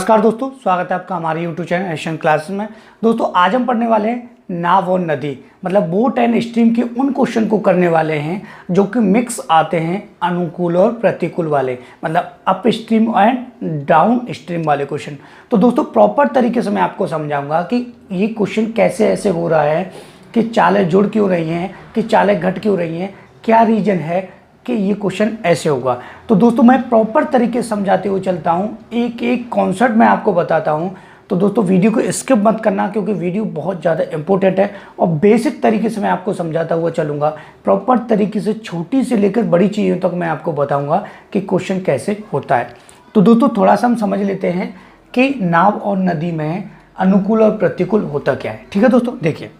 नमस्कार दोस्तों, स्वागत है आपका हमारे YouTube चैनल एशियन क्लासेस में। दोस्तों आज हम पढ़ने वाले हैं नाव और नदी, मतलब बोट एंड स्ट्रीम के उन क्वेश्चन को करने वाले हैं जो कि मिक्स आते हैं अनुकूल और प्रतिकूल वाले, मतलब up stream and down stream वाले क्वेश्चन। तो दोस्तों प्रॉपर तरीके से मैं आपको समझाऊंगा कि ये क्वेश्चन कैसे ऐसे हो रहा है, कि चालें जुड़ क्यों रही हैं, कि चालें घट क्यों रही हैं, क्या रीजन है कि ये क्वेश्चन ऐसे होगा। तो दोस्तों मैं प्रॉपर तरीके से समझाते हुए चलता हूँ, एक एक कॉन्सेप्ट मैं आपको बताता हूँ। तो दोस्तों वीडियो को स्किप मत करना, क्योंकि वीडियो बहुत ज़्यादा इंपॉर्टेंट है और बेसिक तरीके से मैं आपको समझाता हुआ चलूँगा। प्रॉपर तरीके से छोटी से लेकर बड़ी चीज़ों तक मैं आपको बताऊँगा कि क्वेश्चन कैसे होता है। तो दोस्तों थोड़ा सा हम समझ लेते हैं कि नाव और नदी में अनुकूल और प्रतिकूल होता क्या है। ठीक है दोस्तों, देखिए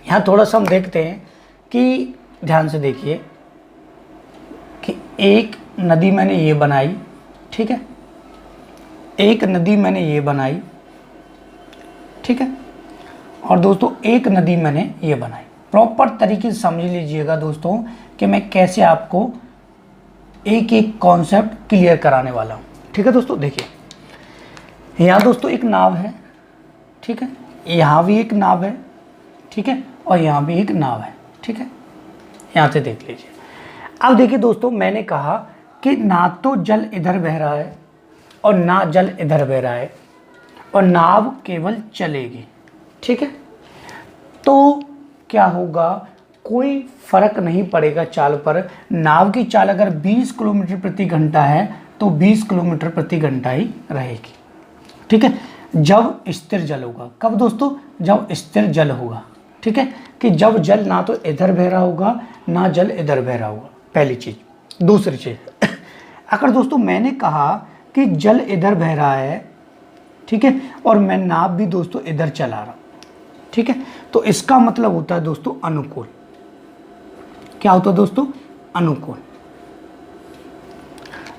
यहाँ थोड़ा सा हम देखते हैं कि ध्यान से देखिए कि एक नदी मैंने ये बनाई, ठीक है, एक नदी मैंने ये बनाई, ठीक है, और दोस्तों एक नदी मैंने ये बनाई। प्रॉपर तरीके से समझ लीजिएगा दोस्तों कि मैं कैसे आपको एक एक कॉन्सेप्ट क्लियर कराने वाला हूँ। ठीक है दोस्तों, देखिए यहाँ दोस्तों एक नाव है, ठीक है, यहाँ भी एक नाव है, ठीक है, और यहाँ भी एक नाव है, ठीक है, यहाँ से देख लीजिए। अब देखिए दोस्तों, मैंने कहा कि ना तो जल इधर बह रहा है और ना जल इधर बह रहा है और नाव केवल चलेगी, ठीक है। तो क्या होगा, कोई फर्क नहीं पड़ेगा चाल पर। नाव की चाल अगर 20 किलोमीटर प्रति घंटा है तो 20 किलोमीटर प्रति घंटा ही रहेगी, ठीक है, जब स्थिर जल होगा। कब दोस्तों, जब स्थिर जल होगा, ठीक है, कि जब जल ना तो इधर बह रहा होगा ना जल इधर बह रहा होगा, पहली चीज। दूसरी चीज, अगर दोस्तों मैंने कहा कि जल इधर बह रहा है, ठीक है, और मैं नाव भी दोस्तों इधर चला रहा हूं, ठीक है, तो इसका मतलब होता है दोस्तों अनुकूल। क्या होता है दोस्तों, अनुकूल।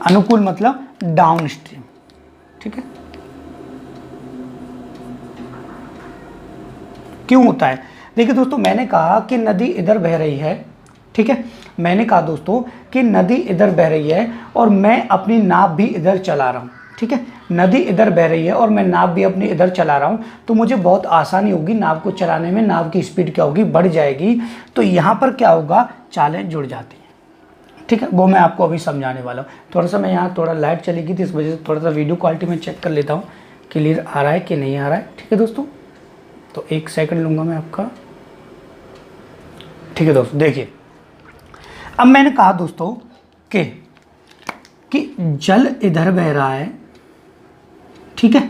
अनुकूल मतलब डाउन स्ट्रीम, ठीक है। क्यों होता है, देखिए दोस्तों मैंने कहा कि नदी इधर बह रही है, ठीक है, मैंने कहा दोस्तों कि नदी इधर बह रही है और मैं अपनी नाव भी इधर चला रहा हूँ, ठीक है, नदी इधर बह रही है और मैं नाव भी अपनी इधर चला रहा हूँ, तो मुझे बहुत आसानी होगी नाव को चलाने में। नाव की स्पीड क्या होगी, बढ़ जाएगी। तो यहाँ पर क्या होगा, चालें जुड़ जाती हैं, ठीक है, वो मैं आपको अभी समझाने वाला हूँ। थोड़ा सा मैं यहाँ थोड़ा लाइट चली गई थी, इस वजह से थोड़ा सा वीडियो क्वालिटी में चेक कर लेता हूँ क्लियर आ रहा है कि नहीं आ रहा है, ठीक है दोस्तों। तो 1 सेकंड लूँगा मैं आपका, ठीक है दोस्तों। देखिए अब मैंने कहा दोस्तों कि जल इधर बह रहा है, ठीक है,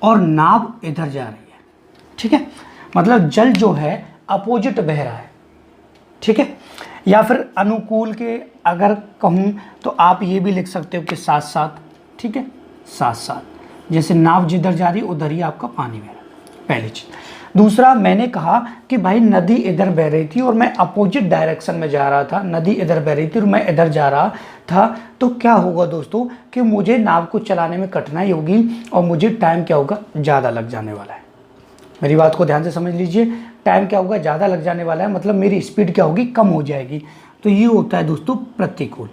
और नाव इधर जा रही है, ठीक है, मतलब जल जो है अपोजिट बह रहा है, ठीक है। या फिर अनुकूल के अगर कहूँ तो आप ये भी लिख सकते हो कि साथ साथ, ठीक है, साथ साथ, जैसे नाव जिधर जा रही उधर ही आपका पानी बह रहा है, पहली चीज। दूसरा, मैंने कहा कि भाई नदी इधर बह रही थी और मैं अपोजिट डायरेक्शन में जा रहा था, नदी इधर बह रही थी और मैं इधर जा रहा था, तो क्या होगा दोस्तों कि मुझे नाव को चलाने में कठिनाई होगी और मुझे टाइम क्या होगा, ज़्यादा लग जाने वाला है। मेरी बात को ध्यान से समझ लीजिए, टाइम क्या होगा, ज़्यादा लग जाने वाला है, मतलब मेरी स्पीड क्या होगी, कम हो जाएगी। तो ये होता है दोस्तों प्रतिकूल।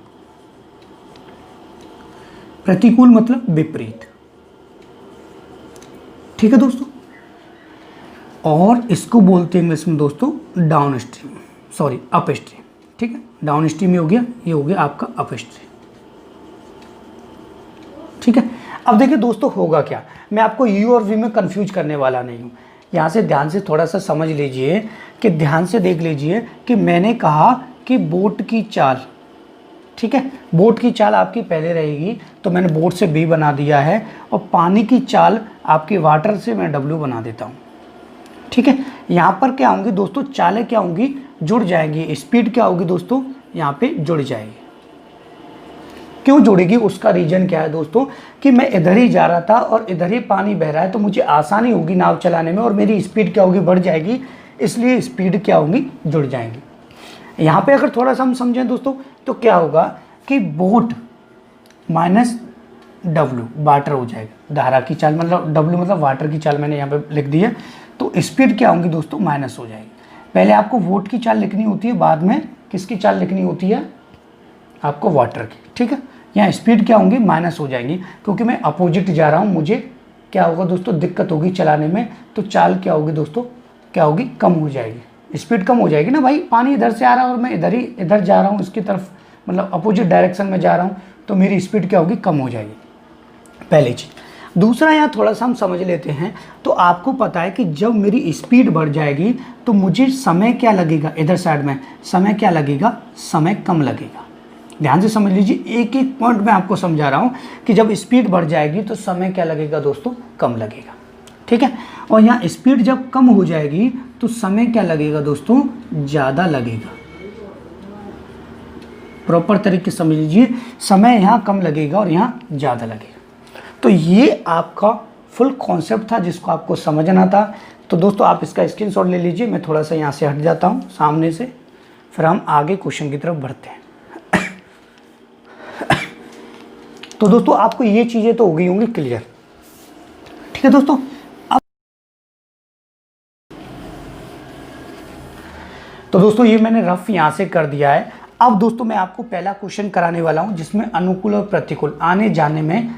प्रतिकूल मतलब विपरीत, ठीक है दोस्तों। और इसको बोलते हैं इंग्लिश में दोस्तों down stream, sorry up stream, ठीक है, डाउन स्ट्रीम ये हो गया, ये हो गया आपका अप स्ट्रीम, ठीक है। अब देखिए दोस्तों होगा क्या, मैं आपको यू और वी में कंफ्यूज करने वाला नहीं हूँ। यहाँ से ध्यान से थोड़ा सा समझ लीजिए, कि ध्यान से देख लीजिए कि मैंने कहा कि बोट की चाल, ठीक है, बोट की चाल आपकी पहले रहेगी, तो मैंने बोट से बी बना दिया है, और पानी की चाल आपकी वाटर से मैं डब्ल्यू बना देता हूँ, ठीक है। यहाँ पर क्या होंगी दोस्तों, चालें क्या होंगी, जुड़ जाएंगी। स्पीड क्या होगी दोस्तों, यहाँ पे जुड़ जाएगी। क्यों जुड़ेगी, उसका रीजन क्या है दोस्तों, कि मैं इधर ही जा रहा था और इधर ही पानी बह रहा है, तो मुझे आसानी होगी नाव चलाने में और मेरी स्पीड क्या होगी, बढ़ जाएगी, इसलिए स्पीड क्या होगी, जुड़ जाएंगी। यहाँ पे अगर थोड़ा सा हम समझें दोस्तों, तो क्या होगा कि बोट माइनस डब्ल्यू वाटर हो जाएगा, धारा की चाल, मतलब डब्ल्यू मतलब वाटर की चाल मैंने यहाँ पे लिख दी है, तो स्पीड क्या होंगी दोस्तों, माइनस हो जाएगी। पहले आपको बोट की चाल लिखनी होती है, बाद में किसकी चाल लिखनी होती है, आपको वाटर की, ठीक है। यहाँ स्पीड क्या होंगी, माइनस हो जाएंगी, क्योंकि मैं अपोजिट जा रहा हूँ, मुझे क्या होगा दोस्तों, दिक्कत होगी चलाने में, तो चाल क्या होगी दोस्तों, क्या होगी, कम हो जाएगी, स्पीड कम हो जाएगी ना भाई। पानी इधर से आ रहा है और मैं इधर जा रहा हूँ, इसकी तरफ मतलब अपोजिट डायरेक्शन में जा रहा हूँ, तो मेरी स्पीड क्या होगी, कम हो जाएगी, पहली चीज़। दूसरा यहाँ थोड़ा सा हम समझ लेते हैं, तो आपको पता है कि जब मेरी स्पीड बढ़ जाएगी तो मुझे समय क्या लगेगा, इधर साइड में समय क्या लगेगा, समय कम लगेगा। ध्यान से समझ लीजिए, एक एक पॉइंट मैं आपको समझा रहा हूँ कि जब स्पीड बढ़ जाएगी तो समय क्या लगेगा दोस्तों, कम लगेगा, ठीक है। और यहाँ स्पीड जब कम हो जाएगी तो समय क्या लगेगा दोस्तों, ज़्यादा लगेगा। प्रॉपर तरीके से समझ लीजिए, समय यहाँ कम लगेगा और यहाँ ज़्यादा लगेगा। तो ये आपका फुल कॉन्सेप्ट था जिसको आपको समझना था। तो दोस्तों आप इसका स्क्रीनशॉट ले लीजिए, मैं थोड़ा सा यहाँ से हट जाता हूँ सामने से, फिर हम आगे क्वेश्चन की तरफ बढ़ते हैं। तो दोस्तों आपको ये चीज़ें तो हो गई होंगी क्लियर, ठीक है दोस्तों। अब तो दोस्तों ये मैंने रफ यहाँ से कर दिया है। अब दोस्तों मैं आपको पहला क्वेश्चन कराने वाला हूँ जिसमें अनुकूल और प्रतिकूल आने जाने में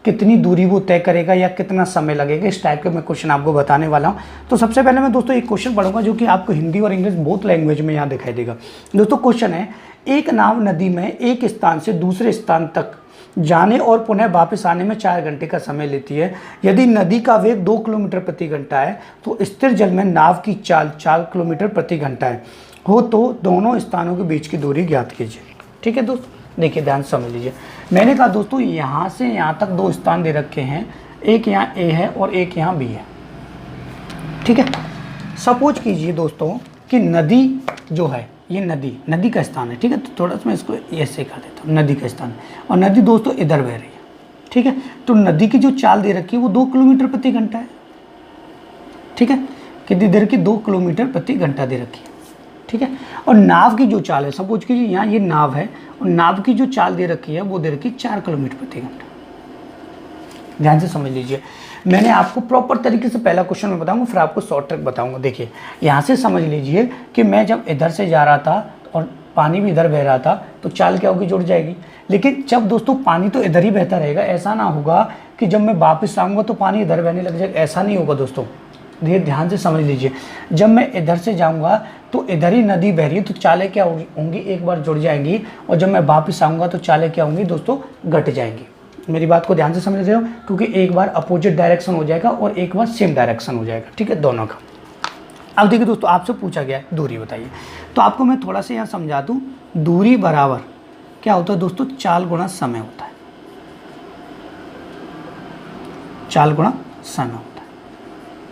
कितनी दूरी वो तय करेगा या कितना समय लगेगा, इस टाइप के मैं क्वेश्चन आपको बताने वाला हूँ। तो सबसे पहले मैं दोस्तों एक क्वेश्चन पढ़ूंगा जो कि आपको हिंदी और इंग्लिश बोथ लैंग्वेज में यहाँ दिखाई देगा। दोस्तों क्वेश्चन है, एक नाव नदी में एक स्थान से दूसरे स्थान तक जाने और पुनः वापस आने में 4 घंटे का समय लेती है। यदि नदी का वेग 2 किलोमीटर प्रति घंटा है तो स्थिर जल में नाव की चाल 4 किलोमीटर प्रति घंटा है हो, तो दोनों स्थानों के बीच की दूरी ज्ञात कीजिए। ठीक है दोस्तों, देखिए ध्यान से समझ लीजिए। मैंने कहा दोस्तों यहाँ से यहाँ तक 2 स्थान दे रखे हैं, एक यहाँ ए है और एक यहाँ बी है, ठीक है। सपोज कीजिए दोस्तों कि नदी जो है ये नदी का स्थान है, ठीक है। तो थोड़ा सा मैं इसको ऐसे कर देता हूँ, नदी का स्थान है और नदी दोस्तों इधर बह रही है, ठीक है। तो नदी की जो चाल दे रखी है वो 2 किलोमीटर प्रति घंटा है, ठीक है। कितनी देर की, 2 किलोमीटर प्रति घंटा दे रखी है, ठीक है। और नाव की जो चाल है, सपोज कीजिए यहाँ ये नाव है और नाव की जो चाल दे रखी है वो दे रखी है 4 किलोमीटर प्रति घंटा। ध्यान से समझ लीजिए, मैंने आपको प्रॉपर तरीके से पहला क्वेश्चन में बताऊंगा, फिर आपको शॉर्ट ट्रिक बताऊंगा। देखिए यहाँ से समझ लीजिए कि मैं जब इधर से जा रहा था और पानी भी इधर बह रहा था तो चाल क्या होगी, जुड़ जाएगी। लेकिन जब दोस्तों पानी तो इधर ही बहता रहेगा, ऐसा ना होगा कि जब मैं वापस आऊँगा तो पानी इधर बहने लग जाएगा, ऐसा नहीं होगा दोस्तों। ध्यान से समझ लीजिए, जब मैं इधर से जाऊँगा तो इधर ही नदी बह रही है तो चालें क्या होंगी, एक बार जुड़ जाएंगी, और जब मैं वापस आऊँगा तो चालें क्या होंगी दोस्तों, घट जाएंगी। मेरी बात को ध्यान से समझ रहे हो, क्योंकि एक बार अपोजिट डायरेक्शन हो जाएगा और एक बार सेम डायरेक्शन हो जाएगा, ठीक है, दोनों का। अब देखिए दोस्तों आपसे पूछा गया है दूरी बताइए, तो आपको मैं थोड़ा सा यहाँ समझा दूँ। दूरी बराबर क्या होता है दोस्तों, चाल गुणा समय होता है, चाल गुणा समय होता है,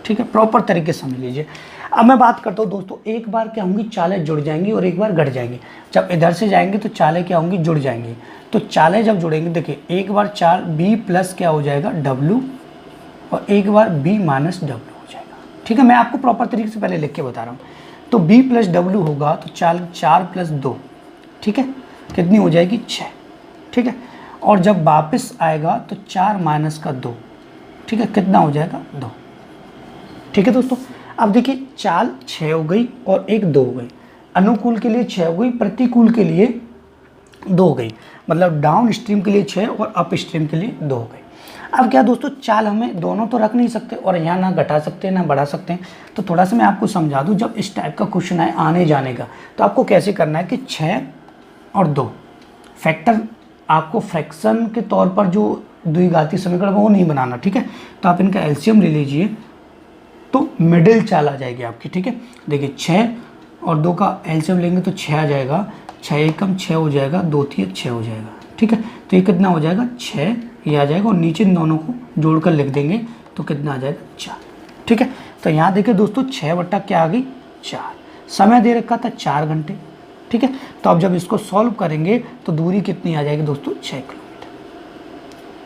ठीक है। प्रॉपर तरीके से समझ लीजिए। अब मैं बात करता हूँ दोस्तों, एक बार क्या होंगी, चालें जुड़ जाएंगी और एक बार घट जाएंगी। जब इधर से जाएंगे तो चालें क्या होंगी, जुड़ जाएंगी। तो चालें जब जुड़ेंगी, देखिए एक बार चाल b प्लस क्या हो जाएगा, w, और एक बार b माइनस w हो जाएगा, ठीक है। मैं आपको प्रॉपर तरीके से पहले लिख के बता रहा हूँ। तो b प्लस w होगा तो चाल 4 प्लस 2, ठीक है, कितनी हो जाएगी, 6, ठीक है। और जब वापस आएगा तो 4 माइनस का 2, ठीक है, कितना हो जाएगा, 2, ठीक है दोस्तों। अब देखिए चाल 6 हो गई और एक 2 हो गई, अनुकूल के लिए 6 हो गई, प्रतिकूल के लिए 2 हो गई, मतलब डाउन स्ट्रीम के लिए 6 और अप स्ट्रीम के लिए 2 हो गई। अब क्या दोस्तों, चाल हमें दोनों तो रख नहीं सकते और यहाँ ना घटा सकते हैं ना बढ़ा सकते हैं। तो थोड़ा सा मैं आपको समझा दूँ, जब इस टाइप का क्वेश्चन आए आने जाने का, तो आपको कैसे करना है कि 6 और 2 फैक्टर, आपको फ्रैक्शन के तौर पर जो द्विघातीय समीकरण वो नहीं बनाना, ठीक है। तो आप इनका एलसीएम ले लीजिए तो मिडिल चाल आ जाएगी आपकी, ठीक है। देखिए 6 और 2 का एलसीएम लेंगे तो 6 आ जाएगा, 6 एकम 6 हो जाएगा, 2 तिया 6 हो जाएगा, ठीक है। तो ये कितना हो जाएगा, 6 ये आ जाएगा, और नीचे इन दोनों को जोड़कर लिख देंगे तो कितना आ जाएगा, 4, ठीक है। तो यहाँ देखिए दोस्तों 6 बट्टा क्या आ गई, 4, समय दे रखा था 4 घंटे, ठीक है। तो अब जब इसको सॉल्व करेंगे तो दूरी कितनी आ जाएगी दोस्तों, 6 किलोमीटर,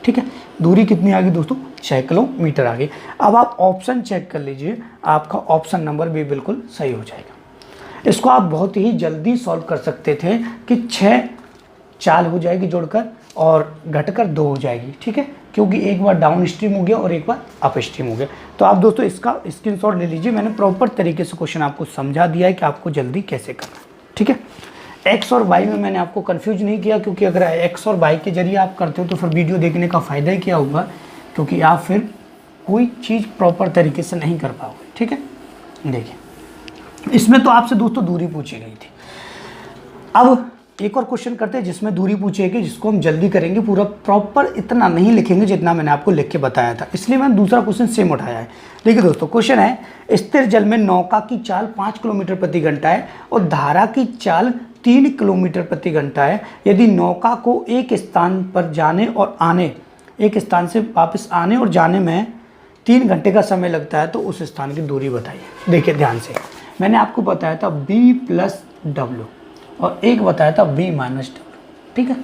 ठीक है। दूरी कितनी आ गई दोस्तों, 6 किलोमीटर आ गई। अब आप ऑप्शन चेक कर लीजिए, आपका ऑप्शन नंबर भी बिल्कुल सही हो जाएगा। इसको आप बहुत ही जल्दी सॉल्व कर सकते थे कि 6 चाल हो जाएगी जोड़कर और घटकर 2 हो जाएगी, ठीक है, क्योंकि एक बार डाउन स्ट्रीम हो गया और एक बार अप स्ट्रीम हो गया। तो आप दोस्तों इसका स्क्रीनशॉट ले लीजिए, मैंने प्रॉपर तरीके से क्वेश्चन आपको समझा दिया है कि आपको जल्दी कैसे करना है, ठीक है। एक्स और वाई में मैंने आपको कंफ्यूज नहीं किया, क्योंकि अगर एक्स और वाई के जरिए आप करते हो तो फिर वीडियो देखने का फ़ायदा ही क्या होगा, क्योंकि आप फिर कोई चीज़ प्रॉपर तरीके से नहीं कर पाओगे। ठीक है, देखिए इसमें तो आपसे दोस्तों दूरी पूछी गई थी। अब एक और क्वेश्चन करते हैं जिसमें दूरी पूछेगी, जिसको हम जल्दी करेंगे, पूरा प्रॉपर इतना नहीं लिखेंगे जितना मैंने आपको लिख के बताया था, इसलिए मैंने दूसरा क्वेश्चन सेम उठाया है। देखिए दोस्तों, क्वेश्चन है स्थिर जल में नौका की चाल 5 किलोमीटर प्रति घंटा है और धारा की चाल 3 किलोमीटर प्रति घंटा है। यदि नौका को एक स्थान पर जाने और आने, एक स्थान से वापस आने और जाने में 3 घंटे का समय लगता है तो उस स्थान की दूरी बताइए। देखिए ध्यान से, मैंने आपको बताया था b+w और एक बताया था b-w। ठीक है,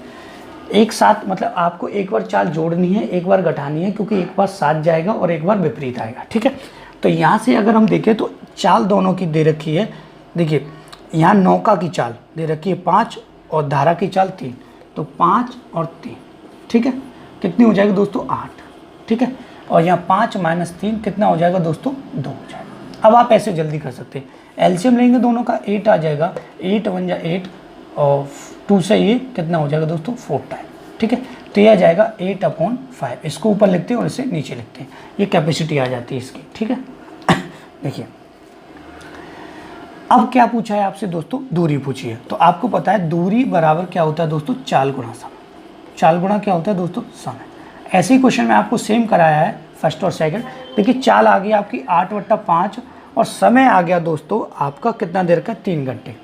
एक साथ मतलब आपको एक बार चाल जोड़नी है, एक बार घटानी है, क्योंकि एक बार साथ जाएगा और एक बार विपरीत आएगा। ठीक है, तो यहाँ से अगर हम देखें तो चाल दोनों की दे रखी है। देखिए यहाँ नौका की चाल दे रखी है 5 और धारा की चाल 3, तो 5 और 3, ठीक है, कितनी हो जाएगी दोस्तों 8। ठीक है, और यहाँ 5 - 3 कितना हो जाएगा दोस्तों 2 हो जाएगा। अब आप ऐसे जल्दी कर सकते हैं, एलसीएम लेंगे दोनों का 8 आ जाएगा, 8 × 1 = 8 और 2 से ये कितना हो जाएगा दोस्तों 4 टाइम। ठीक है, तो ये आ जाएगा 8/5। इसको ऊपर लिखते हैं और इसे नीचे लिखते हैं, ये कैपेसिटी आ जाती है इसकी। ठीक है, देखिए अब क्या पूछा है आपसे दोस्तों, दूरी पूछी है। तो आपको पता है दूरी बराबर क्या होता है दोस्तों, चाल गुणा समय। चाल गुणा क्या होता है दोस्तों, समय। ऐसे ही क्वेश्चन में आपको सेम कराया है फर्स्ट और सेकंड। देखिए चाल आ गई आपकी 8/5 और समय आ गया दोस्तों आपका कितना देर का, 3 घंटे।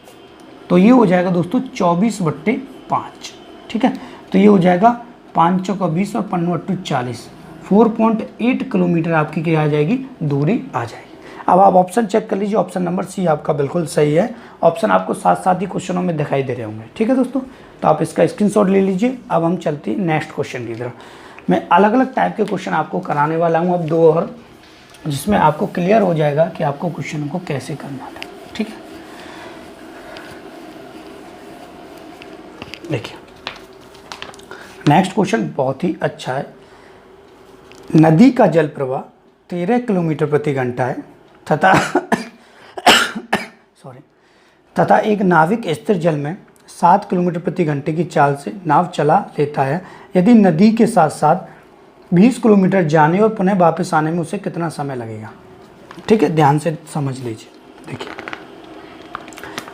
तो ये हो जाएगा दोस्तों 24/5। ठीक है, तो ये हो जाएगा 5 × 20 और 5 × 40, 4.8 किलोमीटर आपकी क्या आ जाएगी, दूरी आ जाएगी। अब आप ऑप्शन चेक कर लीजिए, ऑप्शन नंबर सी आपका बिल्कुल सही है। ऑप्शन आपको साथ साथ ही क्वेश्चनों में दिखाई दे रहे होंगे। ठीक है दोस्तों, तो आप इसका स्क्रीनशॉट ले लीजिए। अब हम चलते हैं नेक्स्ट क्वेश्चन की तरफ। मैं अलग अलग टाइप के क्वेश्चन आपको कराने वाला हूँ अब 2 और, जिसमें आपको क्लियर हो जाएगा कि आपको क्वेश्चन को कैसे करना था। ठीक है, देखिए नेक्स्ट क्वेश्चन बहुत ही अच्छा है। नदी का जल प्रवाह 13 किलोमीटर प्रति घंटा है तथा एक नाविक स्थिर जल में 7 किलोमीटर प्रति घंटे की चाल से नाव चला लेता है। यदि नदी के साथ साथ 20 किलोमीटर जाने और पुनः वापस आने में उसे कितना समय लगेगा। ठीक है, ध्यान से समझ लीजिए। देखिए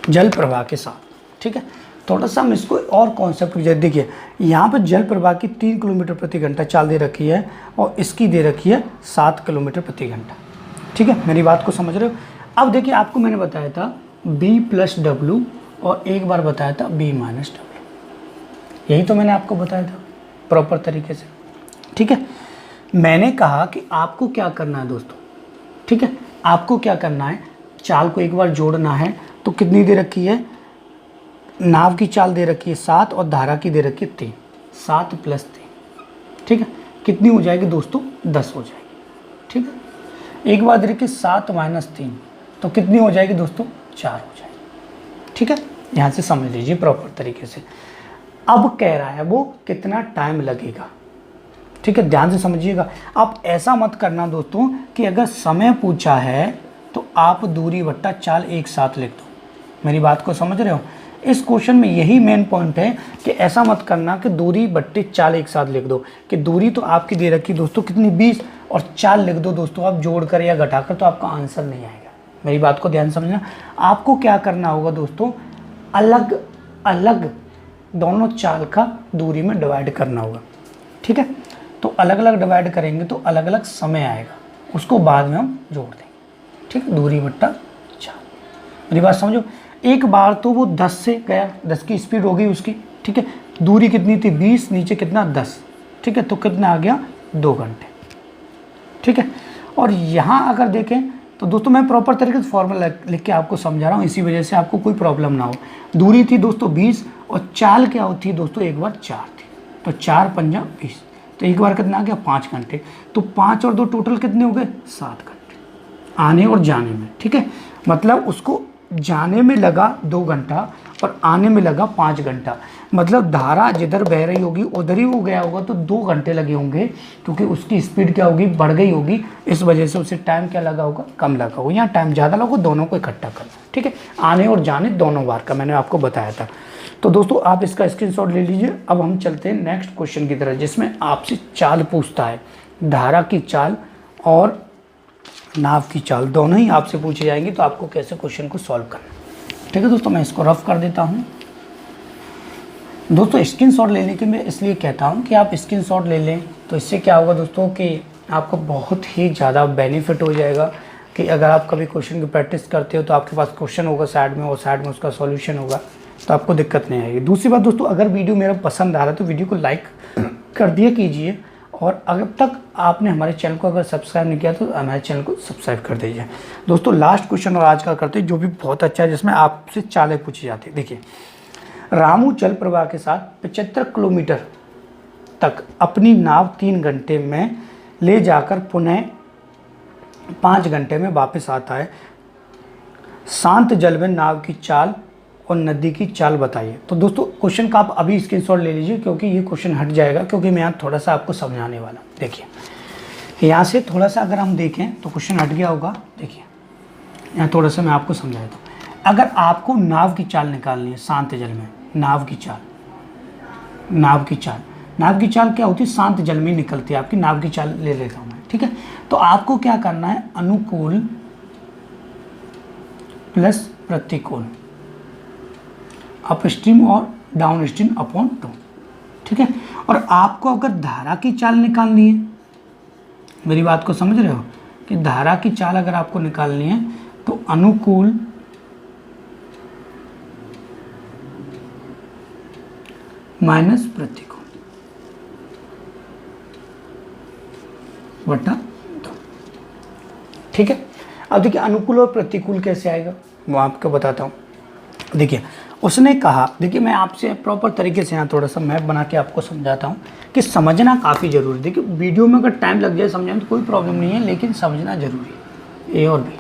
जल प्रवाह के साथ, ठीक है, थोड़ा सा हम इसको और कॉन्सेप्ट देखिए, यहाँ पर जल प्रवाह की 3 किलोमीटर प्रति घंटा चाल दे रखी है और इसकी दे रखी है 7 किलोमीटर प्रति घंटा। ठीक है, मेरी बात को समझ रहे हो। अब देखिए आपको मैंने बताया था b+w और एक बार बताया था b-w, यही तो मैंने आपको बताया था प्रॉपर तरीके से। ठीक है, मैंने कहा कि आपको क्या करना है दोस्तों, ठीक है, आपको क्या करना है, चाल को एक बार जोड़ना है। तो कितनी दे रखी है, नाव की चाल दे रखी है 7 और धारा की दे रखी है 3, 7 + 3, ठीक है, कितनी हो जाएगी दोस्तों 10 हो जाएगी। ठीक है, एक बार दे रखी 7 - 3 तो कितनी हो जाएगी दोस्तों 4 हो जाएगी। ठीक है, यहाँ से समझ लीजिए प्रॉपर तरीके से। अब कह रहा है वो कितना टाइम लगेगा। ठीक है, ध्यान से समझिएगा। आप ऐसा मत करना दोस्तों कि अगर समय पूछा है तो आप दूरी बट्टा चाल एक साथ लिख दो। मेरी बात को समझ रहे हो, इस क्वेश्चन में यही मेन पॉइंट है कि ऐसा मत करना कि दूरी बट्टे चाल एक साथ लिख दो, कि दूरी तो आपकी दे रखी दोस्तों कितनी 20 और चाल लिख दो दोस्तों आप जोड़कर या घटाकर, तो आपका आंसर नहीं आएगा। मेरी बात को ध्यान समझना। आपको क्या करना होगा दोस्तों, अलग अलग दोनों चाल का दूरी में डिवाइड करना होगा। ठीक है, तो अलग अलग डिवाइड करेंगे तो अलग अलग समय आएगा, उसको बाद में हम जोड़ देंगे। ठीक है, दूरी बट्टा चाल। मेरी बात समझो, एक बार तो वो 10 से गया, 10 की स्पीड हो गई उसकी। ठीक है, दूरी कितनी थी 20, नीचे कितना 10। ठीक है, तो कितना आ गया 2 घंटे। ठीक है, और यहाँ अगर देखें तो दोस्तों मैं प्रॉपर तरीके से फॉर्मूला लिख के आपको समझा रहा हूँ, इसी वजह से आपको कोई प्रॉब्लम ना हो। दूरी थी दोस्तों 20 और चाल क्या होती है दोस्तों, एक बार 4 थी, तो 4 × 5 = 20, तो एक बार कितना आ गया 5 घंटे। तो 5 और 2 टोटल कितने हो गए 7 घंटे आने और जाने में। ठीक है, मतलब उसको जाने में लगा 2 घंटा और आने में लगा 5 घंटा। मतलब धारा जिधर बह रही होगी उधर ही वो गया होगा, तो 2 घंटे लगे होंगे, क्योंकि उसकी स्पीड क्या होगी, बढ़ गई होगी, इस वजह से उसे टाइम क्या लगा होगा, कम लगा होगा। यहाँ टाइम ज़्यादा लगा, दोनों को इकट्ठा करना। ठीक है, आने और जाने दोनों बार का मैंने आपको बताया था। तो दोस्तों आप इसका स्क्रीनशॉट ले लीजिए। अब हम चलते हैं नेक्स्ट क्वेश्चन की तरफ, जिसमें आपसे चाल पूछता है, धारा की चाल और नाव की चाल दोनों ही आपसे पूछे जाएंगे, तो आपको कैसे क्वेश्चन को सॉल्व करना। ठीक है दोस्तों, मैं इसको रफ कर देता हूँ। दोस्तों स्क्रीनशॉट लेने के मैं इसलिए कहता हूँ कि आप स्क्रीनशॉट ले लें, तो इससे क्या होगा दोस्तों कि आपको बहुत ही ज़्यादा बेनिफिट हो जाएगा कि अगर आप कभी क्वेश्चन की प्रैक्टिस करते हो तो आपके पास क्वेश्चन होगा साइड में और साइड में उसका सॉल्यूशन होगा, तो आपको दिक्कत नहीं आएगी। दूसरी बात दोस्तों, अगर वीडियो मेरा पसंद आ रहा है तो वीडियो को लाइक कर दिया कीजिए, और अगर तक आपने हमारे चैनल को अगर सब्सक्राइब नहीं किया तो हमारे चैनल को सब्सक्राइब कर दीजिए। दोस्तों लास्ट क्वेश्चन और आज का करते हैं, जो भी बहुत अच्छा है, जिसमें आपसे चालें पूछी जाती है। देखिए, रामू जल प्रवाह के साथ 75 किलोमीटर तक अपनी नाव 3 घंटे में ले जाकर पुनः 5 घंटे में वापस आता है। शांत जल में नाव की चाल और नदी की चाल बताइए। तो दोस्तों क्वेश्चन का आप अभी स्क्रीनशॉट ले लीजिए, क्योंकि ये क्वेश्चन हट जाएगा, क्योंकि मैं यहाँ थोड़ा सा आपको समझाने वाला हूँ। देखिए यहाँ से थोड़ा सा अगर हम देखें तो क्वेश्चन हट गया होगा। देखिए यहाँ थोड़ा सा मैं आपको समझा देता हूँ। अगर आपको नाव की चाल निकालनी है शांत जल में, नाव की चाल क्या होती है, शांत जल में निकलती है। आपकी नाव की चाल ले लेता हूँ मैं, ठीक है। तो आपको क्या करना है, अनुकूल प्लस प्रतिकूल, अप स्ट्रीम और डाउन स्ट्रीम अपॉन 2, ठीक है। और आपको अगर धारा की चाल निकालनी है, मेरी बात को समझ रहे हो कि धारा की चाल अगर आपको निकालनी है तो अनुकूल माइनस प्रतिकूल बटा 2, ठीक है। अब देखिए अनुकूल और प्रतिकूल कैसे आएगा वो आपको बताता हूँ। देखिए उसने कहा, देखिए मैं आपसे प्रॉपर तरीके से यहाँ थोड़ा सा मैप बना के आपको समझाता हूँ कि समझना काफ़ी ज़रूरी है। देखिए वीडियो में अगर टाइम लग जाए समझने में तो कोई प्रॉब्लम नहीं है, लेकिन समझना ज़रूरी है, ए और बी।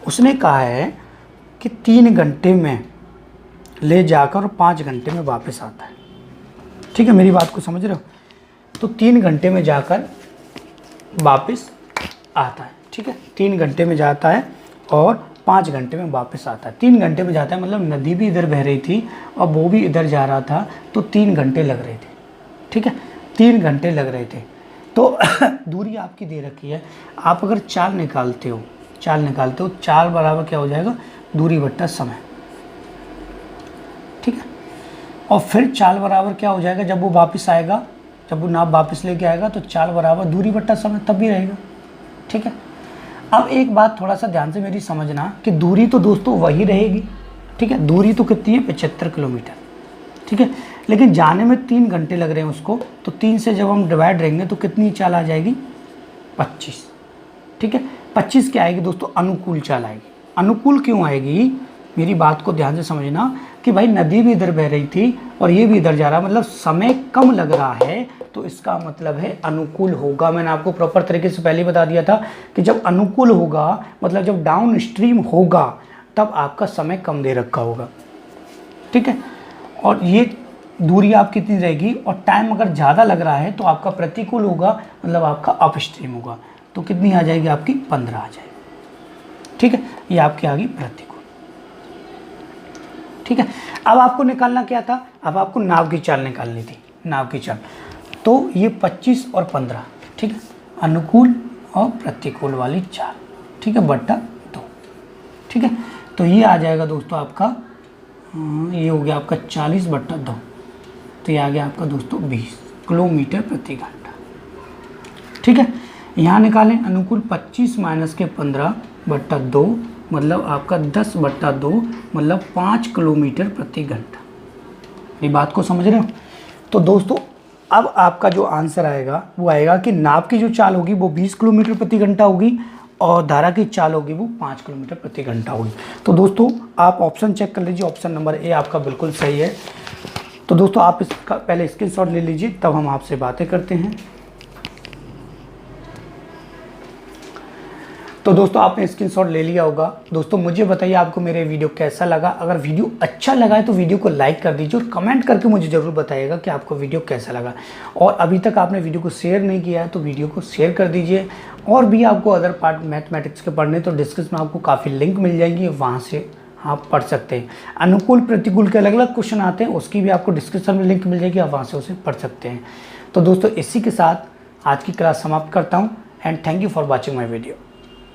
उसने कहा है कि 3 घंटे में ले जाकर 5 घंटे में वापस आता है, ठीक है। मेरी बात को समझ रहे हो, तो 3 घंटे में जाकर वापस आता है, ठीक है। 3 घंटे में जाता है और 5 घंटे में वापस आता है। 3 घंटे में जाता है मतलब नदी भी इधर बह रही थी और वो भी इधर जा रहा था, तो 3 घंटे लग रहे थे, ठीक है। 3 घंटे लग रहे थे। तो दूरी आपकी दे रखी है, आप अगर चाल निकालते हो, चाल बराबर क्या हो जाएगा, दूरी बट्टा समय, ठीक है। और फिर चाल बराबर क्या हो जाएगा, जब वो वापस आएगा, जब वो नाव वापस लेके आएगा तो चाल बराबर दूरी बट्टा समय तब भी रहेगा, ठीक है। अब एक बात थोड़ा सा ध्यान से मेरी समझना कि दूरी तो दोस्तों वही रहेगी, ठीक है। दूरी तो कितनी है, 75 किलोमीटर, ठीक है। लेकिन जाने में 3 घंटे लग रहे हैं उसको, तो 3 से जब हम डिवाइड रहेंगे तो कितनी चाल आ जाएगी, 25, ठीक है। 25 क्या आएगी दोस्तों, अनुकूल चाल आएगी। अनुकूल क्यों आएगी, मेरी बात को ध्यान से समझना कि भाई नदी भी इधर बह रही थी और ये भी इधर जा रहा, मतलब समय कम लग रहा है, तो इसका मतलब है अनुकूल होगा। मैंने आपको प्रॉपर तरीके से पहले बता दिया था कि जब अनुकूल होगा मतलब जब डाउन स्ट्रीम होगा तब आपका समय कम दे रखा होगा, ठीक है। और ये दूरी आप कितनी रहेगी, और टाइम अगर ज़्यादा लग रहा है तो आपका प्रतिकूल होगा, मतलब आपका अप स्ट्रीम होगा, तो कितनी आ जाएगी आपकी, 15 आ जाएगी, ठीक है। ये आपकी आ गई प्रतिकूल, ठीक है। अब आपको निकालना क्या था, अब आपको नाव की चाल निकालनी थी, नाव की चाल। तो ये 25 और 15, ठीक है, अनुकूल और प्रतिकूल वाली चाल, ठीक है, बट्टा 2, ठीक है। तो ये आ जाएगा दोस्तों आपका, ये हो गया आपका 40 बट्टा 2, तो ये आ गया आपका दोस्तों 20 किलोमीटर प्रति घंटा, ठीक है। यहाँ निकालें अनुकूल 25 माइनस के 15 बट्टा 2, मतलब आपका 10 बट्टा 2, मतलब 5 किलोमीटर प्रति घंटा। ये बात को समझ रहे हो। तो दोस्तों अब आपका जो आंसर आएगा वो आएगा कि नाव की जो चाल होगी वो 20 किलोमीटर प्रति घंटा होगी और धारा की चाल होगी वो 5 किलोमीटर प्रति घंटा होगी। तो दोस्तों आप ऑप्शन चेक कर लीजिए, ऑप्शन नंबर ए आपका बिल्कुल सही है। तो दोस्तों आप इसका पहले स्क्रीनशॉट ले लीजिए, तब हम आपसे बातें करते हैं। तो दोस्तों आपने स्क्रीनशॉट ले लिया होगा। दोस्तों मुझे बताइए आपको मेरे वीडियो कैसा लगा। अगर वीडियो अच्छा लगा है तो वीडियो को लाइक कर दीजिए और कमेंट करके मुझे ज़रूर बताइएगा कि आपको वीडियो कैसा लगा। और अभी तक आपने वीडियो को शेयर नहीं किया है तो वीडियो को शेयर कर दीजिए। और भी आपको अदर पार्ट मैथमेटिक्स के पढ़ने तो डिस्क्रिप्शन में आपको काफ़ी लिंक मिल जाएंगी, वहाँ से आप पढ़ सकते हैं। अनुकूल प्रतिकूल के अलग अलग क्वेश्चन आते हैं, उसकी भी आपको डिस्क्रिप्शन में लिंक मिल जाएगी, आप वहाँ से उसे पढ़ सकते हैं। तो दोस्तों इसी के साथ आज की क्लास समाप्त करता हूँ। And thank you for watching my video.